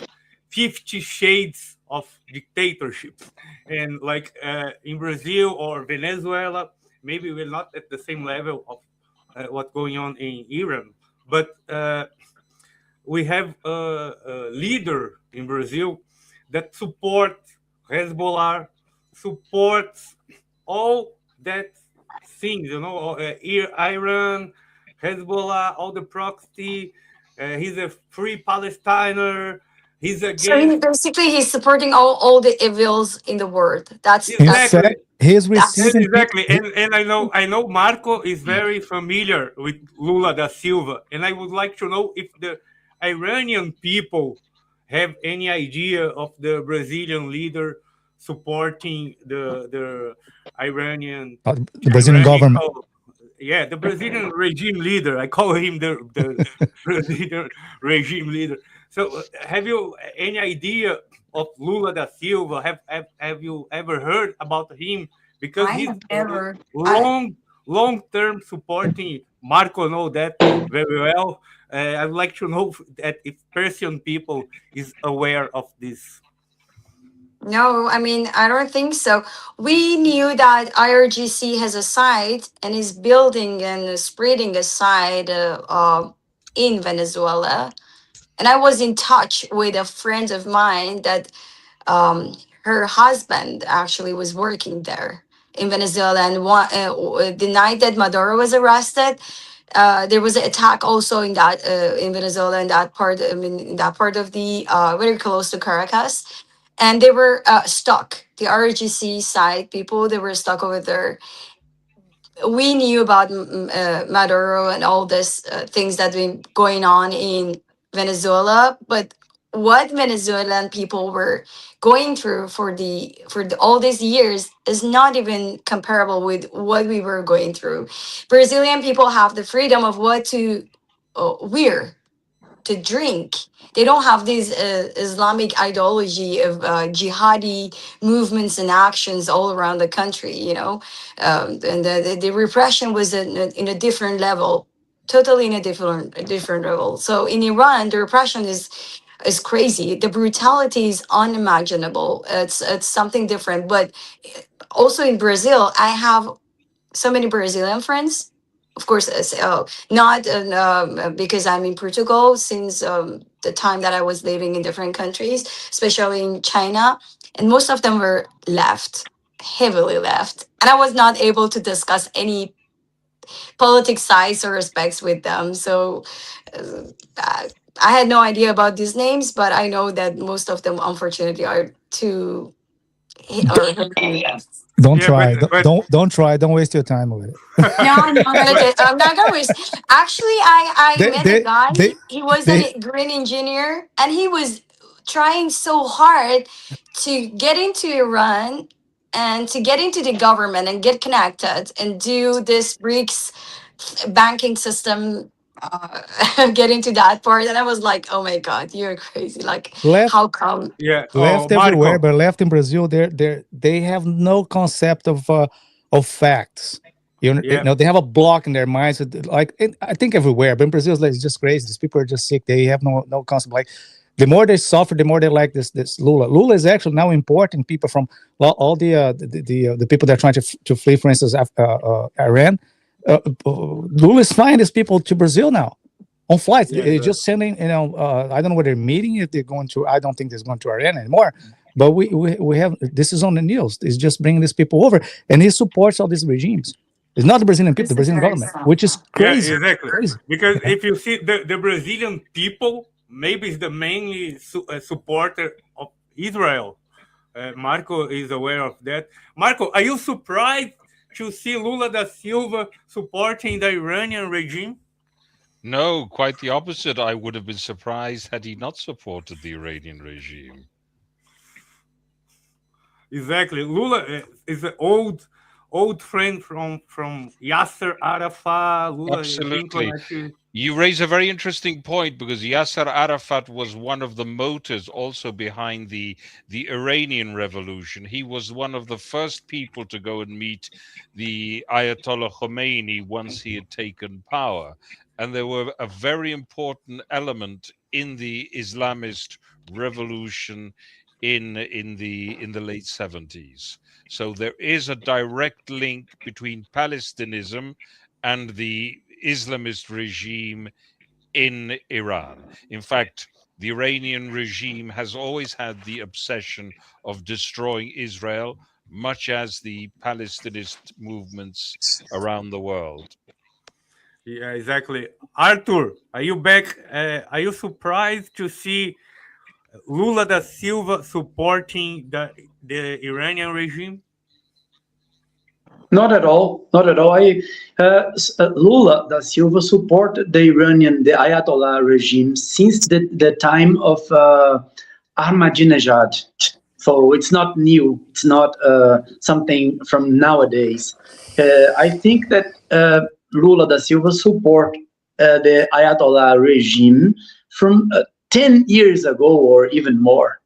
50 shades of dictatorship, and like in Brazil or Venezuela, maybe we're not at the same level of what's going on in Iran, but we have a leader in Brazil that supports Hezbollah, supports all that things, Iran, Hezbollah, all the proxy. He's a free Palestiner. He's So against he's supporting all the evils in the world. He That's said exactly. he's that's receiving people. Exactly, and I know Marco is very familiar with Lula da Silva, and I would like to know if the Iranian people have any idea of the Brazilian leader supporting the Iranian The Brazilian government. tyrannical, yeah, the Brazilian regime leader. I call him the Brazilian regime leader. So, have you any idea of Lula da Silva? Have you ever heard about him? Because I he's have never. I long term supporting Marco. Know that very well. I would like to know that if Persian people is aware of this. No, I mean, I don't think so. We knew that IRGC has a site and is building and spreading a site in Venezuela. And I was in touch with a friend of mine that um, her husband actually was working there. in Venezuela. And the night that Maduro was arrested, there was an attack also in that in Venezuela, in that part. I mean, in that part of the very close to Caracas, and they were stuck. The RGC side people, they were stuck over there. We knew about Maduro and all this things that been going on in Venezuela, but what Venezuelan people were going through all these years is not even comparable with what we were going through. Brazilian people have the freedom of what to wear, to drink. They don't have this Islamic ideology of jihadi movements and actions all around the country, you know. And the repression was in a different level, totally in a different level. So in Iran, the repression is crazy. The brutality is unimaginable. It's something different. But also in Brazil, I have so many Brazilian friends. Of course, not because I'm in Portugal since the time that I was living in different countries, especially in China, and most of them were left, heavily left, and I was not able to discuss any politics sides or respects with them. So uh, I had no idea about these names, but I know that most of them, unfortunately, are too or heavily left. Don't Yeah, try. but Don't try. Don't waste your time with it. No, I'm not gonna. but I'm not gonna risk. Actually, I they, met a they, guy. they, He was they, a green engineer, and he was trying so hard to get into Iran and to get into the government and get connected and do this BRICS banking system. Get into that part, and I was like, "Oh my god, you're crazy! Like, left how come?" yeah, left everywhere, Marco. but left in Brazil, they have no concept of facts. Yeah, They have a block in their minds. Like I think everywhere, but in Brazil, it's just crazy. These people are just sick. They have no concept. Like the more they suffer, the more they like this Lula. Lula is actually now importing people from all the people that are trying to flee, for instance, Iran. Lula is flying these people to Brazil now on flights. yeah, They're just sending, I don't know what they're meeting, if they're going to, I don't think they're going to Iran anymore. But we have, this is on the news. It's just bringing these people over. And he supports all these regimes. It's not the Brazilian people, the This is Brazilian very government, which is sad. yeah, crazy. exactly. Crazy. Because Yeah. if you see the Brazilian people, maybe is the mainly supporter of Israel. Marco is aware of that. Marco, are you surprised to see Lula da Silva supporting the Iranian regime? No, quite the opposite. I would have been surprised had he not supported the Iranian regime. Exactly. Lula is an old friend from Yasser Arafat. Lula has been Absolutely. connected. You raise a very interesting point because Yasser Arafat was one of the motors also behind the Iranian revolution. He was one of the first people to go and meet the Ayatollah Khomeini once he had taken power. And they were a very important element in the Islamist revolution in the late 70s. So there is a direct link between Palestinism and the Islamist regime in Iran. In fact, the Iranian regime has always had the obsession of destroying Israel, much as the Palestinist movements around the world. Yeah, exactly. Arthur, are you back? Are you surprised to see Lula da Silva supporting the Iranian regime? Not at all. Not at all. Lula da Silva supported the Ayatollah regime since the time of Ahmadinejad. So it's not new. It's not something from nowadays. I think that Lula da Silva support the Ayatollah regime from 10 years ago or even more.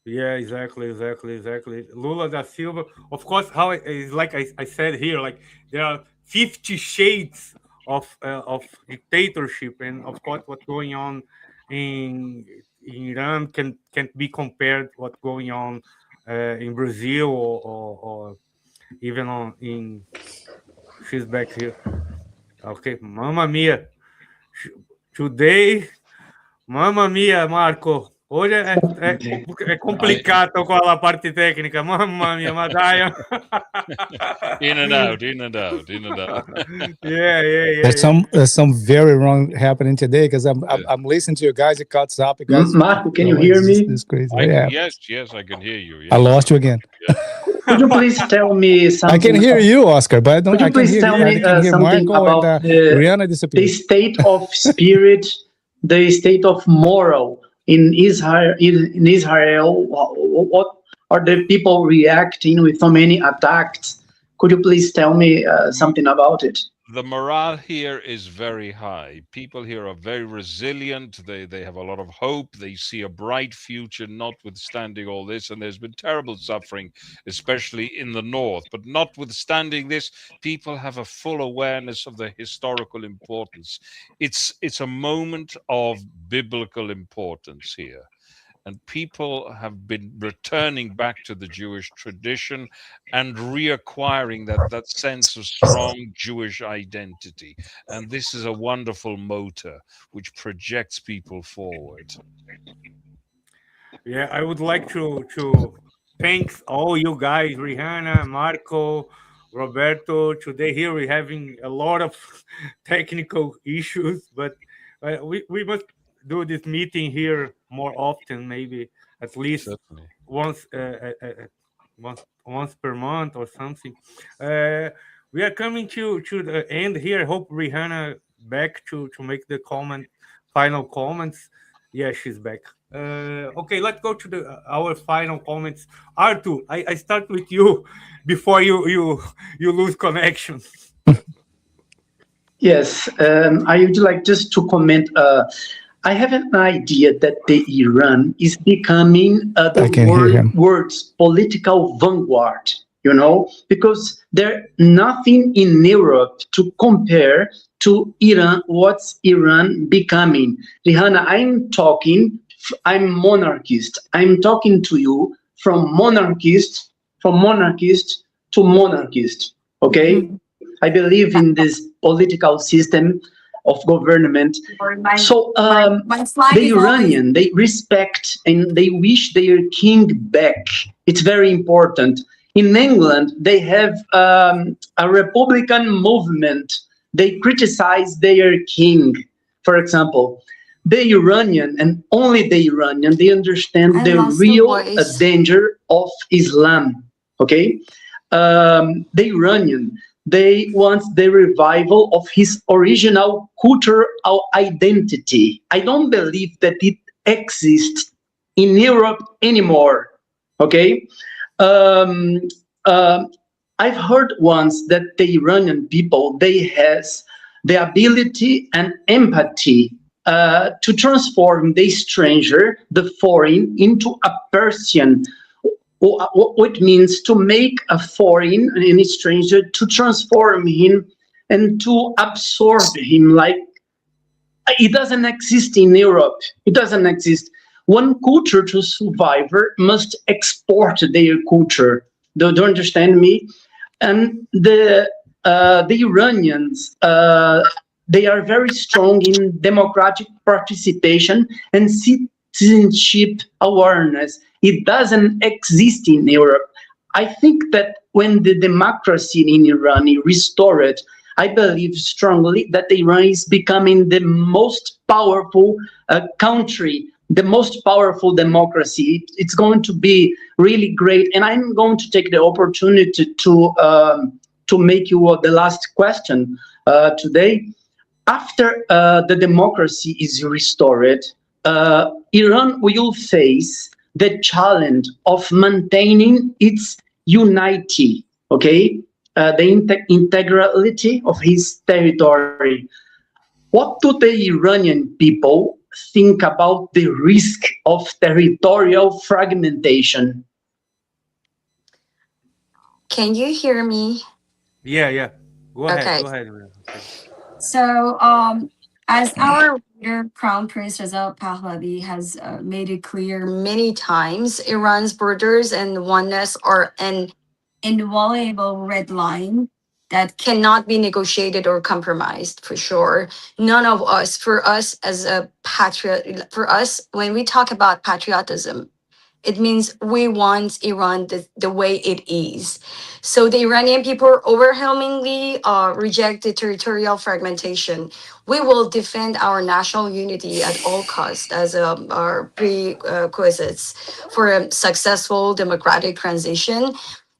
Yeah, exactly. Lula da Silva, of course, how it is like I said here, like there are 50 shades of dictatorship, and of course, what's going on in Iran can't be compared what's going on in Brazil or even on in. She's back here. Okay, Mamma Mia. Today, Mamma Mia, Marco. Hoje é complicado com a parte técnica. Mamma mia, ma dai. In and out, in and out, in and out. There's some very wrong happening today because I'm listening to you guys. It cuts up. You guys, Marco, can you hear me? This crazy. Yes, I can hear you. I lost you again. Could you please tell me something? I can hear you, Oscar, but I don't. Could you please tell me something Marco about and Rihanna disappeared. the state of spirit, the state of moral in Israel? In Israel, what are the people reacting with so many attacks? Could you please tell me something about it? The morale here is very high. People here are very resilient. They have a lot of hope. They see a bright future, notwithstanding all this. And there's been terrible suffering, especially in the north. But notwithstanding this, people have a full awareness of the historical importance. It's a moment of biblical importance here. And people have been returning back to the Jewish tradition and reacquiring that sense of strong Jewish identity. And this is a wonderful motor which projects people forward. Yeah, I would like to thank all you guys, Rihanna, Marco, Roberto. Today here we're having a lot of technical issues, but we must do this meeting here more often, maybe at least Certainly. once once per month or something. We are coming to the end here. Hope Rihanna back to make the final comments. Yeah, she's back. Okay, let's go to our final comments. Arthur, I start with you before you lose connection. Yes, I would like just to comment. I have an idea that the Iran is becoming the world's political vanguard, because there's nothing in Europe to compare to Iran, what's Iran becoming. Rihanna, I'm monarchist. I'm talking to you from monarchist to monarchist, okay? Mm-hmm. I believe in this political system of government. So the Iranian, they respect and they wish their king back. It's very important. In England, they have a Republican movement. They criticize their king. For example, the Iranian and only the Iranian, they understand the real danger of Islam. Okay, the Iranian, they want the revival of his original cultural identity. I don't believe that it exists in Europe anymore. Okay, I've heard once that the Iranian people, they has the ability and empathy to transform the stranger, the foreign, into a Persian. What means to make a foreign, any stranger, to transform him and to absorb him. Like, it doesn't exist in Europe. It doesn't exist. One culture to survive must export their culture. Do you understand me? And the Iranians, they are very strong in democratic participation and citizenship awareness. It doesn't exist in Europe. I think that when the democracy in Iran is restored, I believe strongly that Iran is becoming the most powerful country, the most powerful democracy. It's going to be really great. And I'm going to take the opportunity to make you the last question today. After the democracy is restored, Iran will face the challenge of maintaining its unity, okay? The integrity of his territory. What do the Iranian people think about the risk of territorial fragmentation? Can you hear me? Yeah. Go ahead. Okay. Go ahead. So, as our Crown Prince Reza Pahlavi has made it clear many times, Iran's borders and oneness are an inviolable red line that cannot be negotiated or compromised, for sure. None of us, for us as a patriot, for us, when we talk about patriotism, it means we want Iran the way it is. So the Iranian people overwhelmingly reject the territorial fragmentation. We will defend our national unity at all costs as our prerequisites for a successful democratic transition,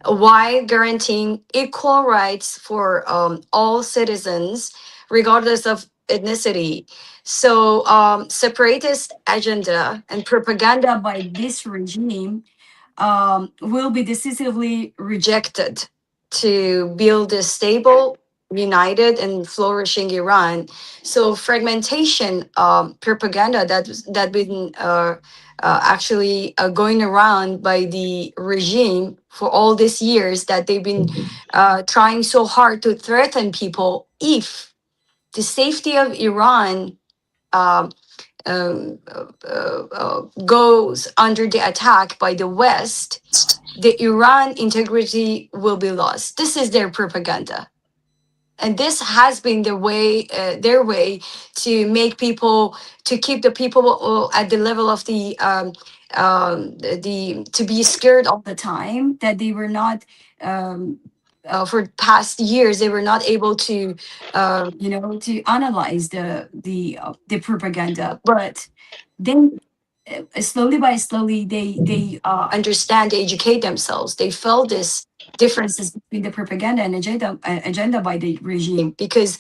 while guaranteeing equal rights for all citizens, regardless of ethnicity. So, separatist agenda and propaganda by this regime will be decisively rejected to build a stable, united, and flourishing Iran. So, fragmentation propaganda that been actually going around by the regime for all these years, that they've been trying so hard to threaten people if the safety of Iran um, goes under the attack by the West, the Iran integrity will be lost. This is their propaganda. And this has been their way to make people, to keep the people at the level of to be scared all the time, that they were not, for past years, they were not able to, to analyze the propaganda. But then slowly by slowly, they understand, they educate themselves. They felt this differences between the propaganda and agenda by the regime, because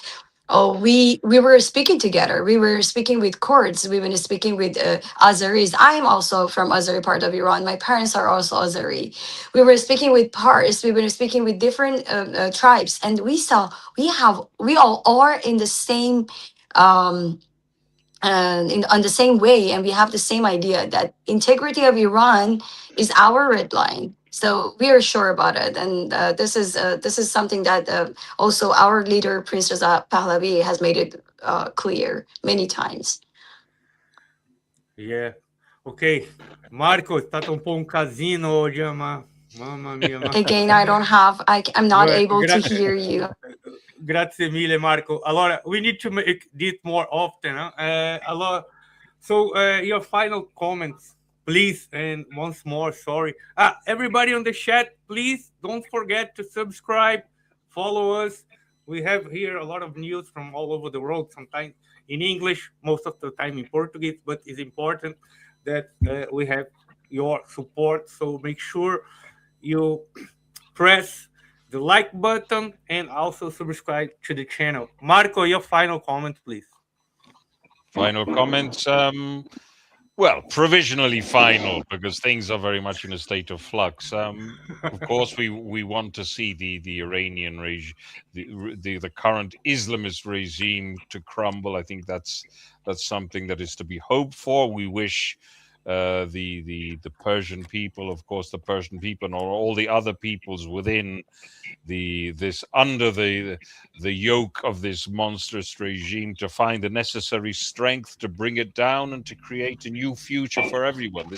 we were speaking together. We were speaking with Kurds. We were speaking with Azeris. I am also from Azeri part of Iran. My parents are also Azeri. We were speaking with Pars. We were speaking with different tribes, and we all are in the same. On the same way, and we have the same idea that integrity of Iran is our red line. So we are sure about it, and this is something that also our leader Prince Reza Pahlavi has made it clear many times. Yeah. Okay. Marco, è stato un po' un casino oggi, ma mamma mia. Again, I'm not able to hear you. Grazie mille, Marco. Allora, we need to make this more often. Huh? Allora, so your final comments, please. And once more, sorry. Everybody on the chat, please don't forget to subscribe, follow us. We have here a lot of news from all over the world, sometimes in English, most of the time in Portuguese, but it's important that we have your support. So make sure you press the like button and also subscribe to the channel. Marco, your final comment, please. Final comments. Well, provisionally final, because things are very much in a state of flux. Of course, we want to see the Iranian regime, the current Islamist regime, to crumble. I think that's something that is to be hoped for. We wish the Persian people, of course, the Persian people and all the other peoples within under the yoke of this monstrous regime, to find the necessary strength to bring it down and to create a new future for everyone.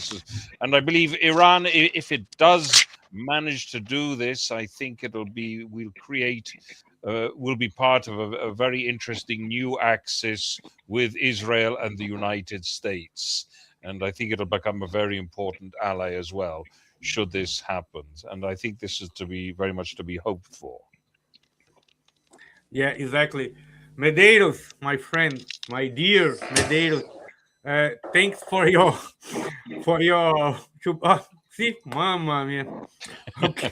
And I believe Iran, if it does manage to do this, I think will be part of a very interesting new axis with Israel and the United States. And I think it'll become a very important ally as well, should this happen. And I think this is very much to be hoped for. Yeah, exactly. Medeiros, my friend, my dear Medeiros, thanks for your see, mama mia. Okay.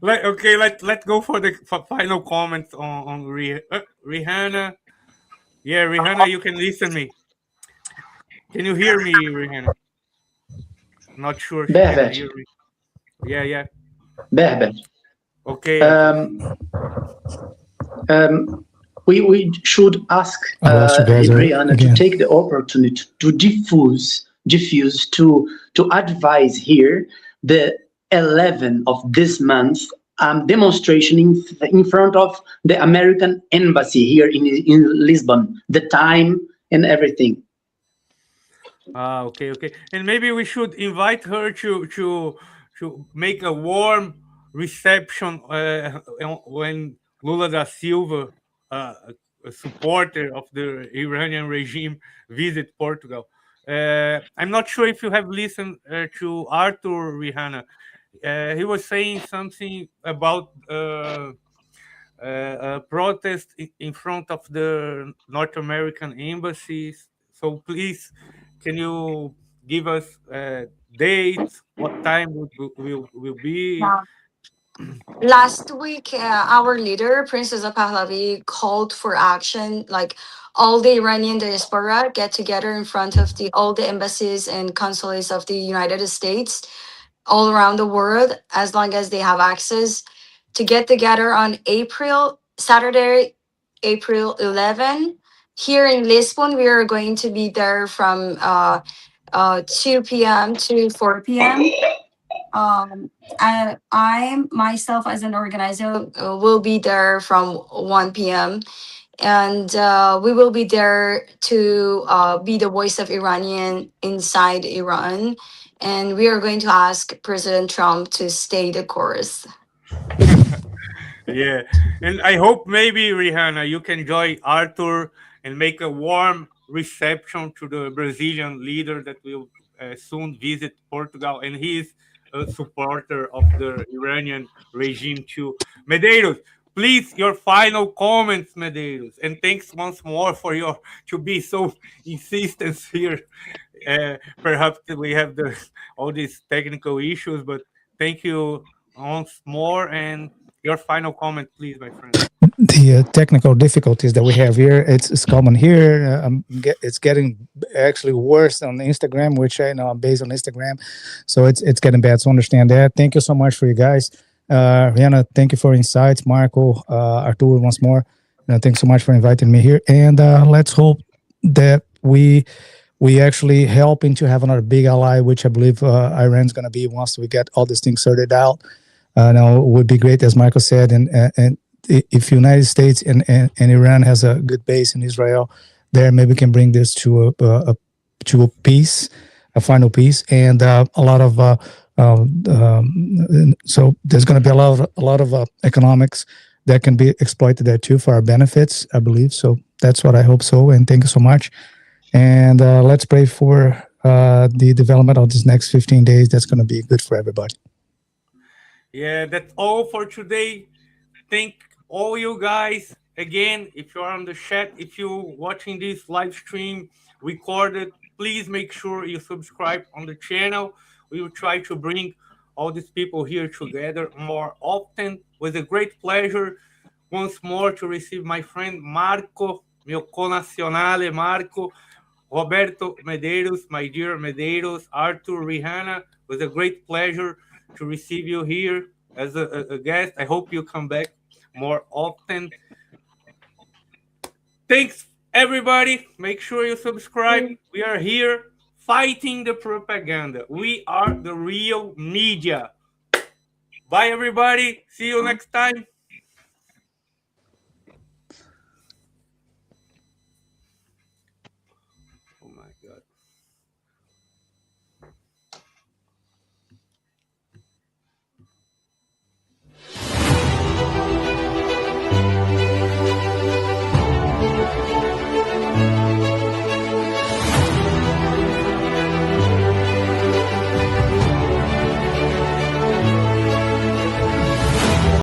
Let's go for the final comments on Rihanna. Yeah, Rihanna, you can listen me. Can you hear me, Rihanna? Not sure she can hear me. Yeah. Berber. Okay. We should ask Rihanna to take the opportunity to diffuse to advise here the 11th of this month demonstration in front of the American embassy here in Lisbon, the time and everything. Okay. And maybe we should invite her to make a warm reception when Lula da Silva, a supporter of the Iranian regime, visit Portugal. I'm not sure if you have listened to Arthur Rihanna. He was saying something about protest in front of the North American embassies. So please, can you give us dates? What time will be? Last week, our leader, Princess Pahlavi, called for action. Like all the Iranian diaspora get together in front of all the embassies and consulates of the United States all around the world, as long as they have access, to get together on Saturday, April 11. Here in Lisbon, we are going to be there from 2 p.m. to 4 p.m. I myself as an organizer will be there from 1 p.m. and we will be there to be the voice of Iranian inside Iran. And we are going to ask President Trump to stay the course. Yeah, and I hope maybe Rihanna, you can join Arthur and make a warm reception to the Brazilian leader that will soon visit Portugal, and he is a supporter of the Iranian regime too. Medeiros, please, your final comments, Medeiros, and thanks once more for your to be so insistent here. Perhaps we have all these technical issues, but thank you once more and your final comment, please, my friend. The technical difficulties that we have here, it's common here. It's getting actually worse on Instagram, which I know I'm based on Instagram, so it's getting bad. So understand that. Thank you so much for you guys. Rihanna, thank you for insights. Marco, Artur, once more. Thanks so much for inviting me here. And let's hope that we actually helping to have another big ally, which I believe Iran's going to be once we get all these things sorted out. Now, it would be great, as Michael said, and if United States and Iran has a good base in Israel, there maybe we can bring this to a peace, a final peace, and a lot of so there's going to be a lot of economics that can be exploited there too for our benefits, I believe. So that's what I hope so, and thank you so much. And let's pray for the development of this next 15 days. That's going to be good for everybody. Yeah, that's all for today. Thank all you guys again. If you're on the chat, if you're watching this live stream recorded, please make sure you subscribe on the channel. We will try to bring all these people here together more often. With a great pleasure once more to receive my friend Marco, mio connazionale Marco, Roberto Medeiros, my dear Medeiros, Arthur Rihanna. With a great pleasure to receive you here as a guest. I hope you come back more often. Thanks, everybody. Make sure you subscribe. We are here fighting the propaganda. We are the real media. Bye, everybody. See you next time.